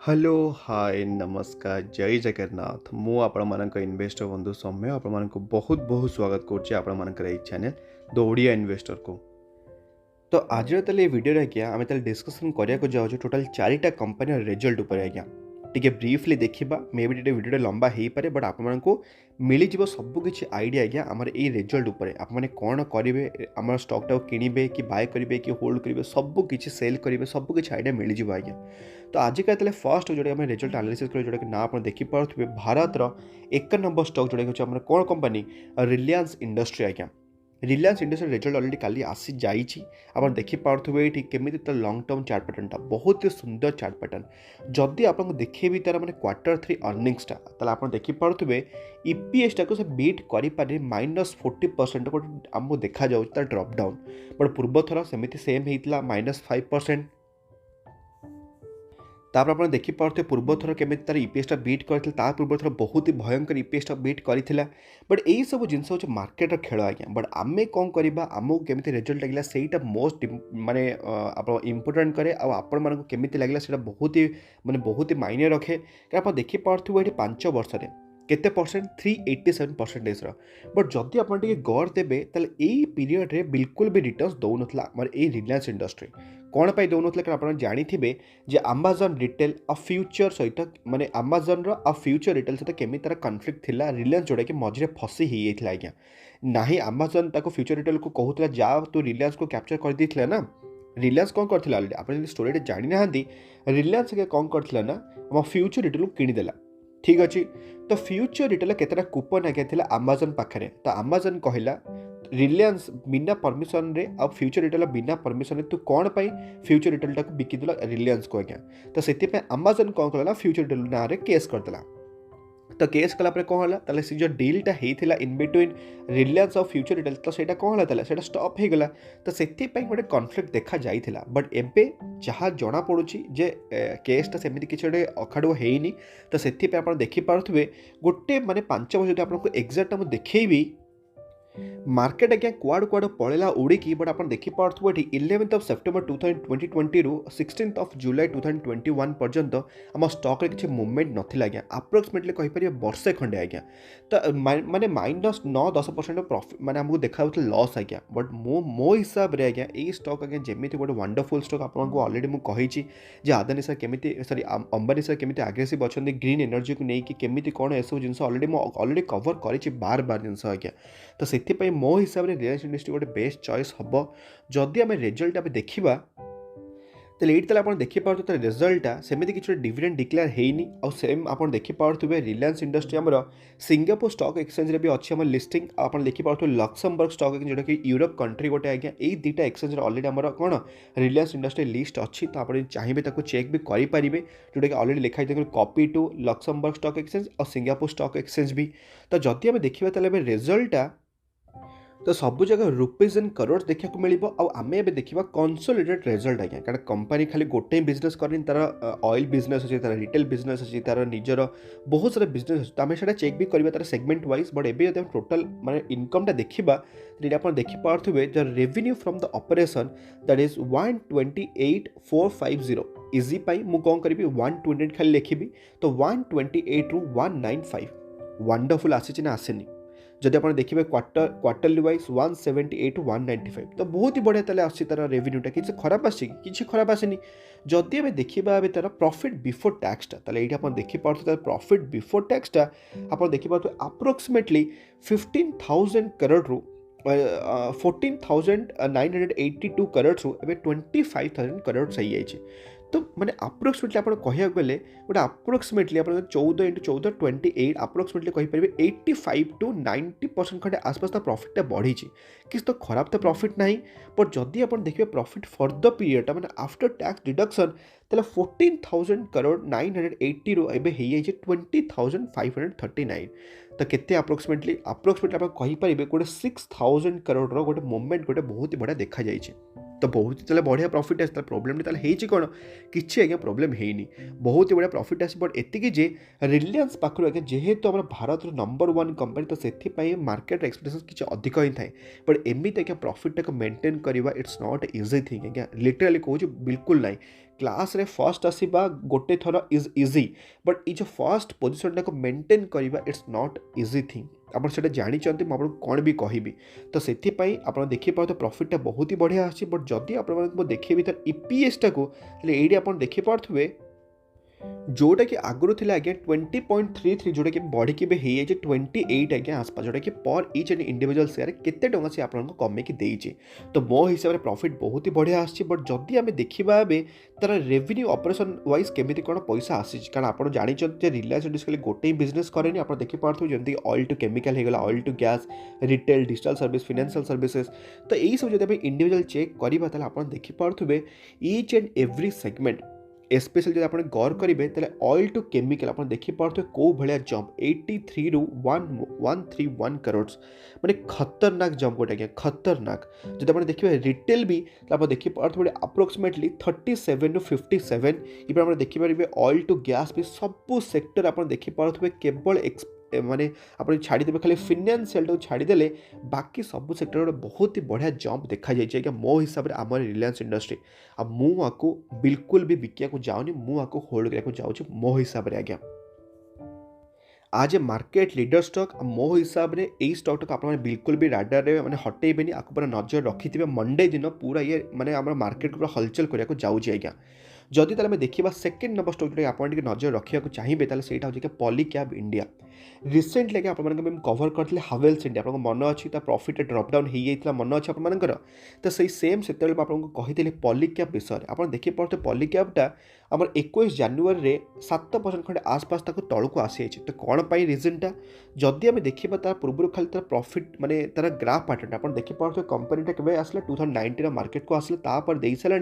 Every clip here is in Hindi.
हेलो हाय नमस्कार जय जगन्नाथ मु आपण मानक इन्वेस्टर बंधु सौम्य आपण मानक बहुत बहुत स्वागत करुच्चे आपण मानकर एई चैनल द ओडिया इन्वेस्टर को। तो आज ताले वीडियो आज्ञा आम ताले डिस्कसन करिया जाऊँ टोटाल 4टा कंपनी रिजल्ट उपर आज्ञा टिके ब्रीफली देखा मे भी वीडियो लंबा हो पारे बट आपको मिल जाव सबकि आइडिया आज्ञा आमर ये रिजल्ट उपर आपने कौन करेंगे आम स्टॉकटा किणवे कि बाय करेंगे कि होल्ड करेंगे सबकि सेल करेंगे सबकि आइडिया मिल जाव आज्ञा। तो आजिका फर्स्ट जो रिजल्ट एनालिसिस कर जोटा ना आप देखिपे भारतर 1 नंबर स्टॉक जोटा कि कौन कंपनी रिलायंस इंडस्ट्री आज्ञा। रिलायंस इंडस्ट्री रिजल्ट अलरेडी काली आसी जाइए आप देखिपे ये केमी लंग टर्म चार्ट पैटर्नटा बहुत ही सुंदर चार्ट पैटर्न जदि आप देखेबी तार मैंने Q3 अर्निंग्सटा ताला आप देखिपे ईपीएसटा को से बीट करें -40% को आमको देखा जाऊँ ड्रप डाउन बट पूर्व थर सेमती सेम होता -5%। तापर आप देखिपे पूर्व थर केमी तार ईपीएसटा बीट करता पूर्व थर बहुत ही भयंकर ईपीएसटा बीट करता बट यही सब जिन हूँ मार्केट खेल आज्ञा। बट आमे कौन करवा आमको केमी रिजल्ट लगे सहीटा मोस्ट माने आप इम्पोर्टाट कै आपण मानक केमी लगे बहुत ही मायने रखे क्या आप देखिपे ये 5 वर्ष केते परसेंट 387% बट जदि आप गौर देवे ताल यही पीरियड रे बिल्कुल भी रिटर्न्स दौ नथला आमर ए रिलायंस इंडस्ट्री कौन पाई दौ नथला कारण आप जानिथिबे जे अमेज़न रिटेल आ फ्यूचर सहित माने अमेज़न रो आ फ्यूचर रिटेल सहित केमी तार कॉन्फ्लिक्ट थिला रिलायंस जोड़ा कि मझे फसी ही जाइथिला आज्ञा नाही अमेज़न ताको फ्यूचर रिटेल को कहूतला जा तो रिलायंस को कैप्चर कर देथिला ना। रिलायंस कौन करथिला ऑलरेडी आपण स्टोरी जानि नाहंती रिलायंस के कौन करथिला ना हम फ्यूचर रिटेल को किनी देला ठीक अच्छे। तो फ्यूचर रिटेल केतटा कूपन आज्ञा थिला अमेज़न पाखरे तो अमेज़न कहला रिलायंस बिना परमिशन रे आ फ्यूचर रिटेल बिना परमिशन रे तू कौन पाई फ्यूचर रिटेल टाक बिकिदेला रिलायंस को आज्ञा। तो से अमेज़न कौन कला फ्यूचर रिटेल ना रे केस करदेला तो केस कला कौन है ताले से जो डीलटा होता इन बिटवीन रिलायंस और फ्यूचर रिटेल तो सेटा कौन है सेटा स्टॉप हो गला तो से गोटे कॉन्फ्लिक्ट देखा जाइथिला बट एबे जहाँ जना पड़ुची जे केसटा सेमती किसी गोटे अखाड़ुआ होनी तो से देखिपे गोटे माने 5 वर्ष जो आपको एक्जाक्ट मुझे देखी मार्केट आज्ञा कुआड़ कुआड़ पड़ेला उड़ीकी बट आप देखिपे 11 सेप्टेम्बर 2020 रु 16 जुलाई 2021 पर्यंत आम स्टॉक रे किसी मूवमेंट नाला आज्ञा अप्रोक्सीमेटली कहीपर वर्षे खंडे आज्ञा। तो माने -9-10% प्रॉफिट माने आमको देखा लॉस आज्ञा बट मो हिसाब रे आज्ञा ये स्टॉक आज्ञा जमी गोटे वंडरफुल स्टॉक आपको ऑलरेडी मुझे आदानी सर केमी सॉरी अंबानी सर केमी आग्रेसिव अच्छा ग्रीन एनर्जी को लेकिन केमी कौन एसब जिन ऑलरेडी कवर कर बार बार जिन आज्ञा। तो से मो हिसाब से रिलायंस इंडस्ट्री गोटे बेस्ट चॉइस हम जदि आम रिजल्ट देखा तो ये आप देखिपे रिजल्टा सेमती किसी डिविडेंड डिक्लेयर होनी और सेम आप देखिपे रिलायंस इंडस्ट्री आमर सिंगापुर स्टॉक एक्सचेंज रे भी अच्छी आम लिस्टिंग आप देखिपे लक्समबर्ग स्टॉक एक्सचेंज जोटा कि यूरोप कंट्री गोटे आज्ञा यही 2टा एक्सचेंज ऑलरेडी आमर कौन रिलायंस इंडस्ट्री लिस्ट अच्छी तो आप चाहिए चेक भी करेंगे जोटा कि ऑलरेडी लिखाई देखिए copy to Luxembourg stock exchange और सिंगापुर स्टॉक एक्सचेंज भी। तो जदि आम देखा रिजल्टा तो सब जगह रुपीज इन करोड़ देखा मिले आम ए देखा कंसोलिडेटेड रिजल्ट आज्ञा कारण कंपनी खाली गोटे बिजनेस करनी तार ऑयल बिजनेस अच्छी तार रिटेल बिजनेस अच्छी तार निजर बहुत सारा बिजनेस अच्छी तो आम से चेक भी करवा तार सेगमेंट वाइज बट एवं टोटाल माने इनकमटा देखा तो आप देखिपे the revenue from the operation that is 128,450 इजी पाई मु कौन करी 128 खाली लिखी तो 128 रु 195 वंडरफुल आसी ना आसेनी जदि आप देखिए क्वार्टरली वाइज 178 195 तो बहुत ही बढ़िया ताले आसी तार रेवेन्यूटा किसी खराब आसी किसी खराब आसेनी। जदि आम देखा तार प्रॉफिट बिफोर टैक्सटा ताले आप देखिपे प्रॉफिट बिफोर टैक्सटा आप देखिपे अप्रोक्सीमेटली 15,000 करोड़ रु 14,982 करोड़ रु एवं 25,000 करोड़ सही जाइए। तो मैंने अप्रोक्सीमेटली आप कह गले गोटे अप्रोक्सीमेटली आप 14 × 14 28 अप्रोक्सीमेटली कहींपर 85 to 90% खंडे आसपास तो प्रॉफिटा बढ़ी किस तो खराब तो प्रॉफिट ना बट जदि आप देखिए प्रॉफिट फॉर द पीरियड मैंने आफ्टर टैक्स डिडक्शन तेल 14,000 करोड़ 980 रु एबे हो जाए 20,539 तो केते अप्रोक्सीमेटली आप कहींपर गोटे 6,000 करोड़ गोटे मूवमेंट गोटे बहुत ही बढ़िया देखा जाइए। तो बहुत ही बढ़िया प्रॉफिट आसी प्रोब्लेम होती कौन किसी आज्ञा प्रोब्लेम है बहुत ही बढ़िया प्रॉफिट आसी बट एतिकी जे रिलायंस पाखर आज्ञा जेहेतु आम भारत नंबर 1 कंपनी तो से मार्केट एक्सपेक्टेशन किसी अधिक ही थाए बट एमती आज्ञा प्रॉफिट टाक मेंटेन करवा इट्स नॉट इजी थिंग आज्ञा लिटराली कहूँ बिल्कुल ना क्लास रे फर्स्ट आसवा गोटे थर इज इजी बट ये जो फर्स्ट पोजिशन टाक मेंटेन करवा इट्स नॉट इजी थिंग आप जानते मुझे कौन भी कहबी तो से आप देखिए तो प्रॉफिटा बहुत ही बढ़िया आसी बट जदि आप देखिए तर ईपीएस टाक ये आप देखिपे जोटा कि आगुरी थी आज्ञा 20.33 जोटा कि बढ़ी के 28 आज्ञा आसपास जोटा कि पर इच एंड इंडिविजुअल शेयर केते टंका से आपको कमेकी देइचे तो मो हिसाब से प्रॉफिट बहुत ही बढ़िया आसी बट जदि आम देखा तार रेवेन्यू ऑपरेशन वाइज केमी कौन पैसा आसी कारण आप जानते रिलायंस इंडस्ट्री गोटे ही बिजनेस करेनि आप देखिपे जमी ऑयल टू केमिकल होगा oil to gas retail digital service financial services तो यही सब जब इंडिविजुअल चेक करवा आप देखिपे each and every segment specially जब आप गौर करेंगे तो ऑयल टू केमिकल आप देखिपे कौ भाया जंप 83 रु 131 करोड़ माने खतरनाक जंप गोटे आज्ञा खतरनाक जब आप देखिए रिटेल भी आप देखिपे अप्रोक्सीमेटली 37 रु 57 ये देखिपारे ऑयल टू गैस भी सबू सेक्टर आप देखिपे केवल माने आप छाड़ीदे खाली फाइनेंशियल टाक छाड़ीदे बाकी सब सेक्टर बहुत ही बढ़िया जंप देखा जाए मो हिसाब से आम रिलायंस इंडस्ट्री आ मुझे बिल्कुल भी बिकिया को जाऊनी मुझे होल्ड करा जाऊँ मो हिसाब से आज्ञा आज ए मार्केट लीडर स्टॉक मो हिसाब से यही स्टॉक टाक आप बिल्कुल भी राडार रे माने हटेबेनी आपको पूरा नजर रखिथे मंडे दिन पूरा ये माने आम मार्केट को पूरा हलचल करने जाऊँगी आज्ञा जदि ताले देखा सेकेंड नंबर स्टॉक जो आप नजर रखा चाहिए ताले सेटा हो पॉलीकैब इंडिया रिसेंटली आप कवर करते हावेल्स इंडिया आपको मन अच्छी प्रॉफिट ड्रपडाउन हो जाता मन अच्छे आपर तो सही सेम से आपको कही पॉलीकैब विषय में आप देखिए पॉलीकैबटा आम 21 जानुरी 7% खंडे आसपास तौक आसी तो कौन पाई रिजनटा जदि आम देखा तार पूर्व खाली तार प्रॉफिट माने तार ग्राफ पैटर्न आप देखिए कंपनीटा के आसला 2019 मार्केट को आसला तापर दे सारा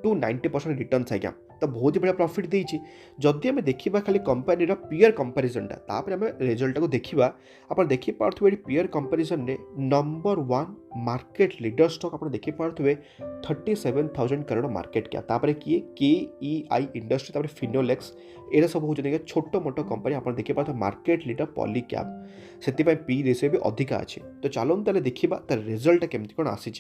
290% रिटर्न्स आज्ञा तो बहुत ही बढ़िया प्रॉफिट देती जदि आम देखा खाली कंपनी पीयर कंपेरिजनटा तापर आम रिजल्ट को देखा आप देखिपे पीयर कंपेरिजन में नंबर 1 मार्केट लीडर स्टॉक आप देखिपे 37,000 करोड़ मार्केट क्या तापर किए KEI इंडस्ट्री तापर फिनोलेक्स एरा सब हो छोट मोट कंपनी आप देखिपे मार्केट लीडर पॉलीकैब से पी रेशियो भी अधिका अच्छे तो चलो ताले देखा तार रिजल्ट केमती कौन आसी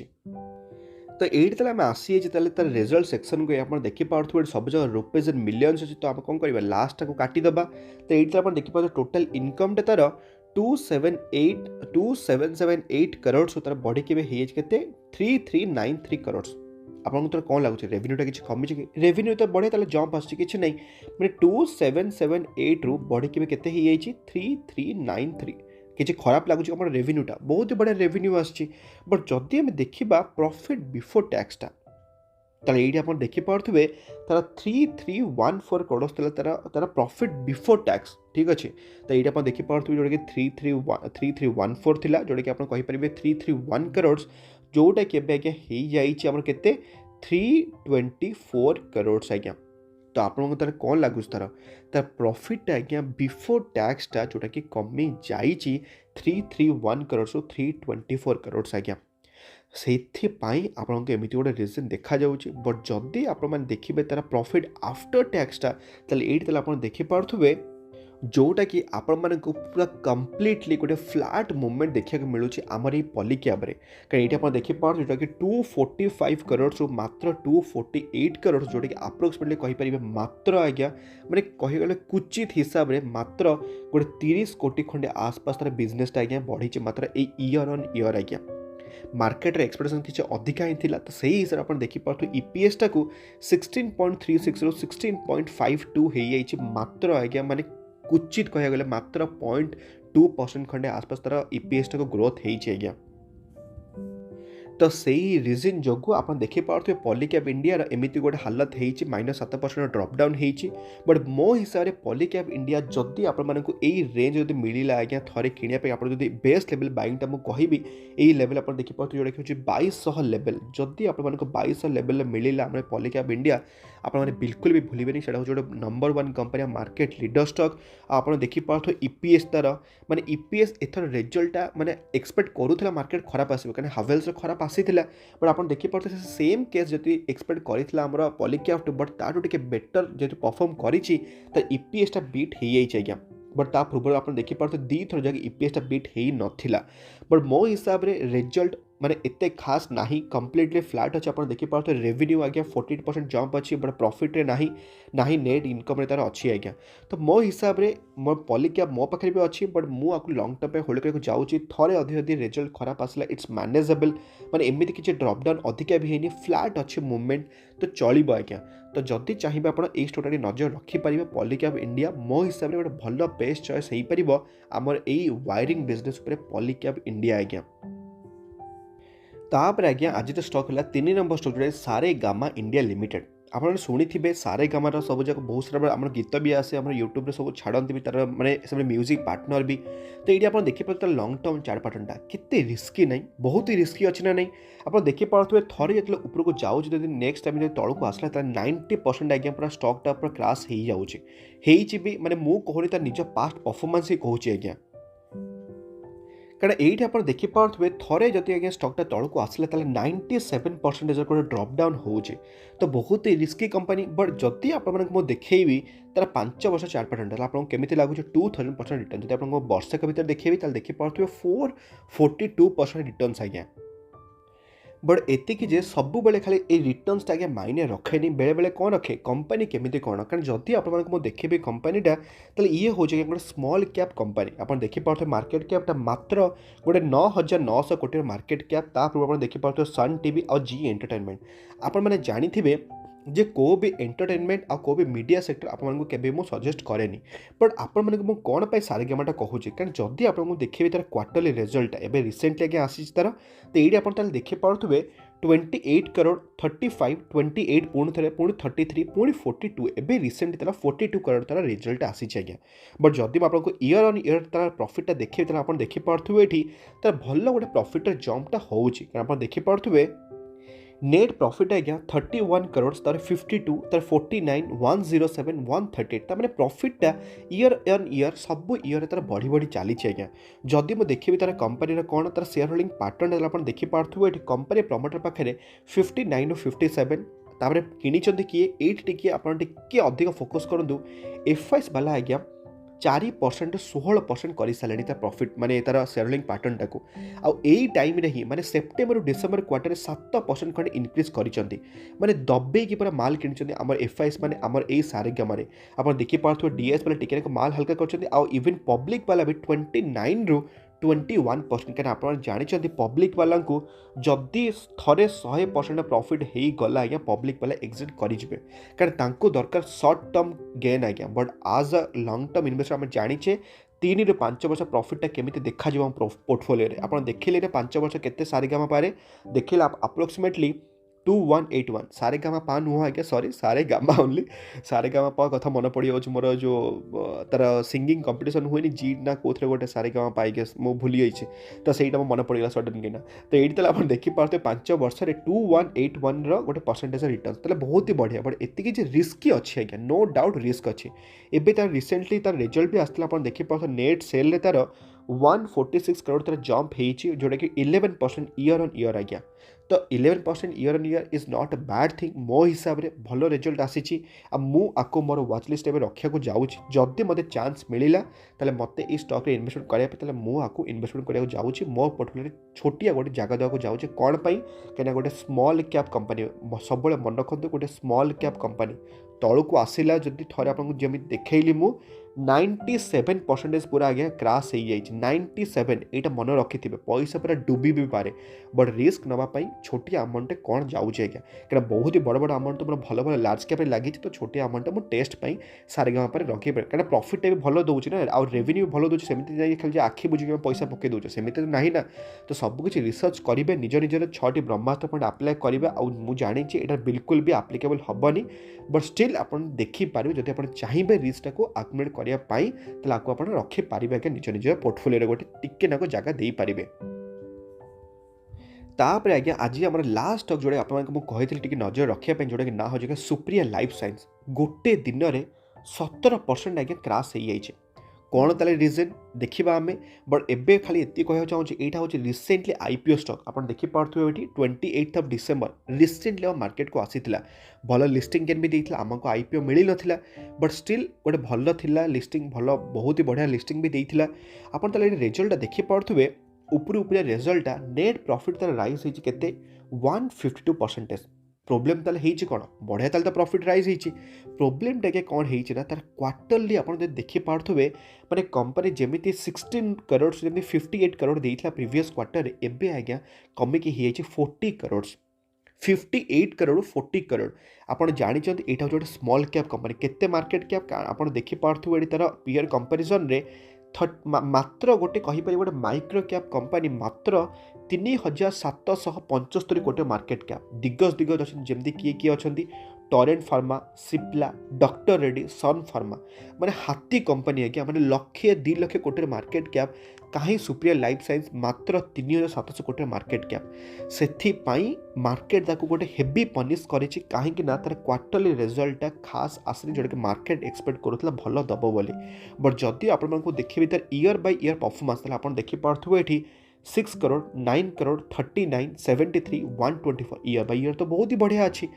तो ये आम आसी तार रिजल्ट सेक्शन को आप देखिपे सब जगह रुपीज एंड मिलियंस अच्छे तो आप कौन करवा लास्ट को काटिदेबा तो ये आप देखिपे टोटाल इनकम तार 2778 करोड़ तार बढ़ी के 3393 करोड़ आपको तो कौन लगुच रेवेन्यूटा किसी कमी कि रेवेन्यू तो बढ़े ताले जंप आसी कि नहीं मैंने 2778 रु बढ़ी के 3393 किसी खराब लगुच रेवेन्यूटा बहुत ही बढ़िया रेवेन्यू आसी बट जदि आम देखा प्रॉफिट बिफोर टैक्सटा ये आप देखिपे तार 3314 करोड़ तार प्रॉफिट बिफोर टैक्स ठीक अच्छे तो ये आप देखिपे जोटा कि 3314 थिला जोटा कि आप कहींपारे 331 करोड़ जोटा कि आज्ञा हो जाए 324 करोड़ आज्ञा तो आपको तार कौन लगुच तार प्रॉफिट आज्ञा बिफोर टैक्सटा जोटा कि कमी जाइए 331 करोड़ 324 करोड़ आज्ञा से आपको एमती गोटे रिजन देखा जाऊँगी बट जदि आप देखिए तार प्रॉफिट आफ्टर टैक्सटा ये आप देखिपे जोटा कि आपण को पूरा कंप्लीटली गोटे फ्लैट मूवमेंट देखा मिलूँ आमर ये पॉलीकैब रे कहीं ये आप देखिपे जोटा कि 245 करोड़ मात्र 248 करोड़ जोटा कि अप्रोक्सीमेटली कहींपारे मात्र आज्ञा माने कहीगले कुचित हिसाब से मात्र गोटे 30 कोटी खंडे आसपास तार बिजनेसटा आज्ञा बढ़ी मात्र ईयर ऑन ईयर आज्ञा मार्केट रे एक्सपेक्टेशन किसी अधिका ही थिला तो सही हिसाब से देखिपे ईपीएस टाक 16.36 रु 16.52 हो जाए मात्र आज्ञा माने कुचित कह गले मात्र 0.2% खंडे आसपास तार ईपीएस टाक ग्रोथ होगा तो सही रिजन जो आप देखिपे पॉलीकैब इंडिया एमती गोटे हालत हो -7% ड्रपडाउन हो बट मो हिसाब से पॉलीकैब इंडिया जदि आपको यही रेंज जब मिलला आज्ञा थे किनापी आप बेस्ट लेवल बाइंगटा मुझे कहि यही लेवल आप देखिपे जोटा कि 2200 लेवल जदि आपको 2200 लेवल मिलला आम पॉलीकैब इंडिया आप बिल्कुल भी भूलें से गोटे number 1 company market leader stock आप देखिपे ईपीएस तार माने ईपीएस एथर रिजल्टा माने एक्सपेक्ट करूला मार्केट खराब आसो कहीं हावेल्स खराब आसीथिला बट आपण देखि पारते सेम केस जति एक्सपेक्ट करिथिला हमर पॉलीकैप बट ताठू टिके बेटर जेतु परफॉर्म करिछि त ईपीएस टा बीट हे जाइछि आज्ञा बट ता पूर्व आप देखि पारते दी थर जगह ईपीएस टा बीट हे नथिला बट मो हिसाब रे रिजल्ट माने एते खास नाही कंप्लीटली फ्लैट अच्छे आप देखि पारते रेवेन्यू आज्ञा 48% जंप अच्छी बट प्रॉफिट रे नाही नेट इनकम रे तार अच्छी आज्ञा तो मो हिसाब रे मो पॉलीकैप मो पाखे भी अच्छी बट मु आपको लॉन्ग टर्म पे होल्ड करके जाऊँगी थोड़े अधिक रिजल्ट खराब आसला इट्स मैनेजेबल माने एमती किसी ड्रप डाउन अधिका भी है फ्लैट अच्छे मूवमेंट तो चलो आज्ञा तो जदि चाहिए आप स्टोरी नजर रखिपारे पॉलीकैप इंडिया मो हिसाब से गोटे भल बेस्ट चॉइस हो पार आमर यही वायरिंग बिजनेस पॉलीकैप इंडिया आज्ञा तापर आज्ञा आज तो स्टॉक है 3 नंबर स्टॉक जो सारेगामा इंडिया लिमिटेड आप शुणी सारेगामार सब जगह बहुत सारा आम गीत भी आसे आम यूट्यूब सब छाड़ती भी तार माने म्यूजिक पार्टनर भी तो ये आप देखिए तार लंग टर्म चार्ट पैटर्नटा केते रिस्की नहीं बहुत ही रिस्की अच्छी ना नहीं आप देखिए थे जो ऊपर को जाऊँ नेक्स्ट टाइम जो तौक आसला 90% आज्ञा पूरा स्टॉकटा पूरा क्रैश हो जाऊँगी भी माने मु कहूनी तार निज पास्ट परफॉर्मेंस ही कहूँ आज्ञा कारण ये आप देखिपे थे जदि आज्ञा स्टॉकटा तौक आसला 97% गोटे ड्रप डाउन हो तो बहुत ही रिस्की कंपनी बट जदि आपको देखी तार 5 वर्ष चार्ट पैटर्न आपको केमी लगुच 2000% रिटर्न जब आप वर्षक भर देखिए देखिपे 442% रिटर्न आज्ञा बट एतिकी जे सब बेले खाली ए रिटर्न्स आगे मायने रखेनि बेले बेले कौन रखे कंपनी केमिति कौन कारण जदि आपको देखिए कंपनीटा तो ये हो जाए गोटे स्मॉल कैप कंपनी आप देखिपे मार्केट कैपटा मात्र गोटे 9,900 कोटी मार्केट कैप पूर्व आप देखिपे सन टीवी और जी एंटरटेनमेंट आप जानी जे को भी एंटरटेनमेंट आ को भी मीडिया सेक्टर आपको केबे मु सजेस्ट करेनी बट आपण माने मु कोन पाई सारेगामाटा कहूँ कारण जदि आपको देखिए तार क्वार्टरली रिजल्ट एबे रिसेंटली आगे आसी तार तो ये आप देखि पारुथबे 28 करोड़ 35 28 पुणी थे पुणी 33 पुणी 42 एबे रिसेंटली तार 42 करोड़ तार रिजल्ट आसी आज्ञा बट जदि आपको ईयर ऑन ईयर तार प्रॉफिटटा देखिए तार आप देखिपे ये तार भल गोटे प्रॉफिट जंपटा होउची कारण आप देखिपे नेट प्रॉफिट आज्ञा 31 करोड़ तार 52 तार 49 107 138 तार प्रॉफिटटा ईयर ऑन ईयर सब ईयर तार बढ़ी बढ़ी चली आज्ञा जदि मुझे देखी तार कंपनी कौन तार शेयर होल्डिंग पैटर्न आप देखिपे ये कंपनी प्रमोटर पाखे 59 57 तापर किनी किए ये टी आप अधिक फोकस करूँ एफआईएस वाला आज्ञा 4% 16% कर सारे तार प्रॉफिट माने तार शेयर होल्डिंग पैटर्नटा को आई टाइम रे ही माने सेप्टेम्बर डिसेम्बर क्वार्टर 7% खंड इनक्रीज करिसेंती माने दबे की पूरा माल किनिसेंती हमर एफआईएस माने हमर ए सारेगामारे आपण देखि पारथो डीएस वाला टिके को माल हल्का करछंती आ इवन पब्लिक वाला भी 29 रु 21% क्या आप जानते पब्लिक वाला को जदि थे 100% प्रॉफिट हो गला आज्ञा पब्लिक वाला एक्जिट करेंगे कारण दरकार सर्ट टर्म गेन आज्ञा बट आज अ लंग टर्म इन्वेस्टर आम जाचे 3 ରୁ 5 वर्ष प्रॉफिटा केमिति देखा पोर्टफोलियो आप देखिले 5 वर्ष केते सारेगामा पारे देखिले अप्रोक्सीमेटली 2181 सारेगामा पा नुह आज्ञा सॉरी सारेगामा ओनली सारेगामा पा कथा मन पड़ जाऊँ मोर जो तार सिंगिंग कंपटीशन हुए जी ना कौन गोटे सारेगामा पा आज्ञा मु भूली जाइए तो सहीटा मन पड़गला सडन किना तो ये आप देखिपे 5 वर्ष 2181 रोटे परसेंटेज रिटर्न तो बहुत ही बढ़िया बट एति रिस्की अच्छी आज्ञा नो डाउट रिस्क अच्छी एबे तार रिसेंटली तार रिजल्ट भी आसला आप देखिपे नेट सेल तार 146 करोड़ तार जंप हो जोटा कि 11% ईयर ऑन ईयर आज्ञा तो 11% year on year is not a bad thing मो हिसाब से भल रिजल्ट आसी मुझको मोर वाच लिस्ट में रखा जाऊँगी जदि मत चान्स मिलला ताले मते ई स्टॉक रे इन्वेस्टमेंट करने मुझको इन्वेस्टमेंट करने जाऊँगी मो पोर्टफोलियो छोटिया गोटे जगह देवाक जाऊँगी कौन कहीं गोटे स्मॉल कैप कंपनी सब मन रखु गोटे स्मॉल कैप कंपनी तौक आसला जदि थे आपको जमी देखली मु 97% पूरा आज्ञा क्रैश हो जाए 97 यहाँ मन रखि थे पैसा पूरा डुबी भी पारे बट रिस्क नापी छोटिया अमाउंट कौन जाऊँगी आज्ञा क्या बहुत ही बड़ बड़ अमाउंट तो भल भल लार्ज कैप लगी तो छोटिया अमाउंट मुझे टेस्ट पर सारेगामा पर रखी पारे क्या प्रॉफिट भी भल दूसरी ना आउ रेवेन्यू भल दूसरी सेमती खाली आखि बुझी पैसा पकई दूचे सेमती तो ना ना तो सबकि रिसर्च करेंगे निज निजर 6टी ब्रह्मास्त्र पॉइंट आप्लाय करेंगे आउ जानी यहाँ बिल्कुल भी आप्लिकेबल हेनी बट स्टिल आप देखिपारे जब आप चाहिए रिस्क को आकुमुलेट करने आप रखिपारे आगे निज निज पोर्टफोलियो गोटे टिके नाक जगह दे पारे तापर आज्ञा आज आम लास्ट स्टॉक जोड़े आपको कही नजर रखापी जोटा कि ना हो जाएगा सुप्रिया लाइफ साइंस गोटे दिन में 17% आज्ञा क्रैश हो जाए कौन ताले रीजन देखा आम बट एबे खाली ये कह चाहूँगी यहाँ हूँ रिसेंटली आईपीओ स्टॉक आप देखिपे ये 28 डिसेम्बर रिसेंटली मार्केट को आसीला भल लिस्टिंग केन भी देता आमको आईपीओ मिल ना बट स्टिल गोटे भल थिला लिस्टिंग भल बहुत ही बढ़िया लिस्टिंग भी देता आप रिजल्टा देखिपे ऊपर ऊपर रिजल्टा नेट प्रॉफिट तार राइज होते 152%। प्रोब्लेम ताले हेची कौन बढ़िया ताले तो प्रॉफिट राइज होती प्रोब्लेमटा के कौन होती ना तार क्वार्टरली आप देखिपे माने कंपनी जमी 16 करोड़ जमी 58 करोड़ देता प्रीवियस क्वार्टर एबे आज्ञा कमिकी हो 40 करोड़ 58 करोड़ 40 करोड़ आप जानते यहाँ हूँ गोटे स्मॉल कैप कंपनी केते मार्केट कैप आप देखिपे ये तार पीयर कंपेरिजन रे मात्र गोटे कहीपर गोटे माइक्रो कैप कंपनी मात्र 3775 कोटी मार्केट कैप दिग्गज दिग्गज अच्छा जमती किए किए अच्छा टोरेंट फार्मा सिप्ला डॉक्टर रेड्डी सन फार्मा माने हाथी कंपनी आज्ञा माने लक्षे 2 लाख कोटी मार्केट कैप कहीं सुप्रिया लाइफ साइंस मात्र 3700 कोटी मार्केट कैप से मार्केट ताको गोटे हेवी पनिश करिछि कहीं ना तार क्वार्टरली रिजल्टा खास आसनी जोटा कि मार्केट एक्सपेक्ट करूला भल दब बोली बट जदि आपको देखिए तार ईयर बाय ईयर परफॉर्मेंस ताले आपन देखिपे ये 6 crore 9 crore 39 73 124 year by year तो बहुत ही बढ़िया अच्छी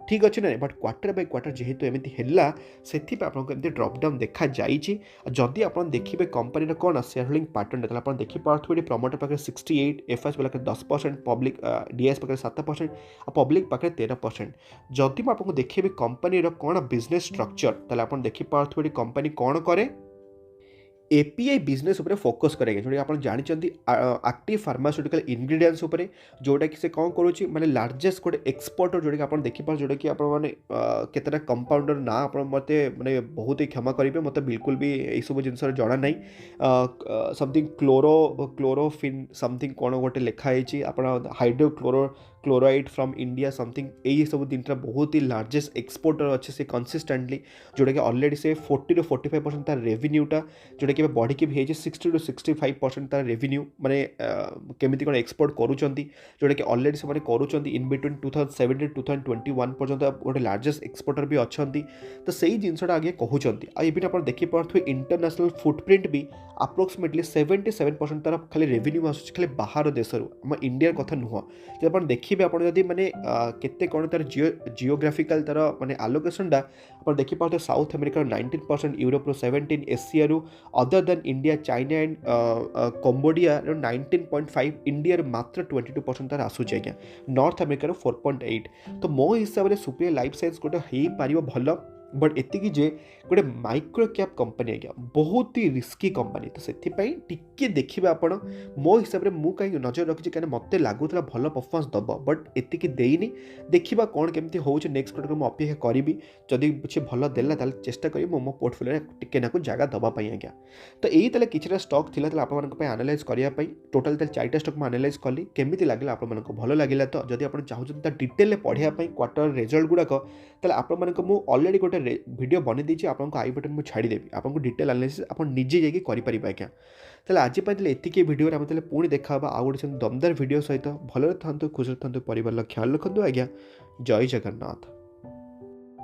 ठीक अच्छे ना बट क्वार्टर बाय क्वार्टर जेहेतु एमती है से आपको एमती ड्रपडाउन देखा जाइए जदि आप देखिए कंपनी कौन शेयर होल्डिंग पैटर्न आप देखिपे प्रमोटर पाखे 68 एफएस पाखे 10% पब्लिक डीएस पाखे 7% और पब्लिक पाखे 13%। जदि आपको देखिए कंपनी कौन बिजनेस स्ट्रक्चर ताले आप देखिपे कंपनी कौन करे एपीआई बिजनेस उपरे फोकस करेगा जोटा आप जानते एक्टिव फार्मास्यूटिकल इंग्रेडिएंट्स उपरे जोटा कि से कौन करुच्ची माने लार्जेस्ट गोटे एक्सपोर्टर जोटा कि आप देखिपार जोटा कि आप केतटा कंपाउंडर ना आप मत माने बहुत ही क्षमा करेंगे मत बिल्कुल भी यही सब जिन जना ना समथिंग क्लोरोफिन समथिंग कौन गोटे लिखाई आप क्लोराइड फ्रॉम इंडिया समथिंग यही सब दिन बहुत ही लार्जेस्ट एक्सपोर्टर अच्छे से कंसिस्टेंटली जोटा कि ऑलरेडी से 40 to 45% तार रेवेन्यूटा जोटा कि बढ़ी भी है 60 to 65% तार रेवेन्यू माने केमिति कौन एक्सपोर्ट करूँगी जोटा कि ऑलरेडी से करूँ इन बिटवीन 2017 2021 पर्यंत गोटे लार्जेस्ट एक्सपोर्टर भी अच्छा तो सही जिनसा आगे कहते आइवन आप देखिपे इंटरनेशनल फुटप्रिंट भी अप्रोक्सीमेटली 77% तार खाली रेवेन्यू आसूँ खाली बाहर देश आम इंडिया कथा नुह जब आप देखिए आप माने केते कौन तार जियोग्राफिकल तार माने आलोकेशनटा आप देखिपे साउथ अमेरिकार 19% Europe 17 Asia other than India China and Cambodia 19.5 India मात्र 22% तार आसूँ आज्ञा नॉर्थ अमेरिकार 4.8 तो मो हिसाब से सुप्रिया लाइफ साइंस गोटे हो पार भल बट एतिकी जे गोटे माइक्रो कैप कंपनी आज्ञा बहुत ही रिस्की कंपनी तो से टिके देखिए आपण मो हिसाब से मुझे कहीं नजर रखी कहीं मत लगुला भल परफॉर्मेंस दब बट एतिकी देनी देखा कौन केमती हो नेक्स्ट क्वार्टर को अपेक्षा करी जदि कुछ भल देला चेष्टा करी मो पोर्टफोलियो टिके ना जगह दवाई आज्ञा तो यही ताले किछटा स्टॉक थिला ताले आपन एनालाइज करने टोटाल ताले 4टा स्टॉक में एनालाइज कली केमिति लागला आपन भल लगिला तो जदि आप चाहते डिटेल पढ़ाई क्वार्टर रिजल्ट गुड़ाक ताले आपन को ऑलरेडी गोटे वीडियो बनी देछि आपन को आई बटन में छाड़ीदेवी आपको डिटेल एनालिसिस आप निजे जाकि करें आज्ञा ताले आज एतिकी वीडियो आम पुणी देखा आउ गोटे दमदार वीडियो सहित भल था खुशी था परिवार ख्याल रखु आज्ञा जय जगन्नाथ।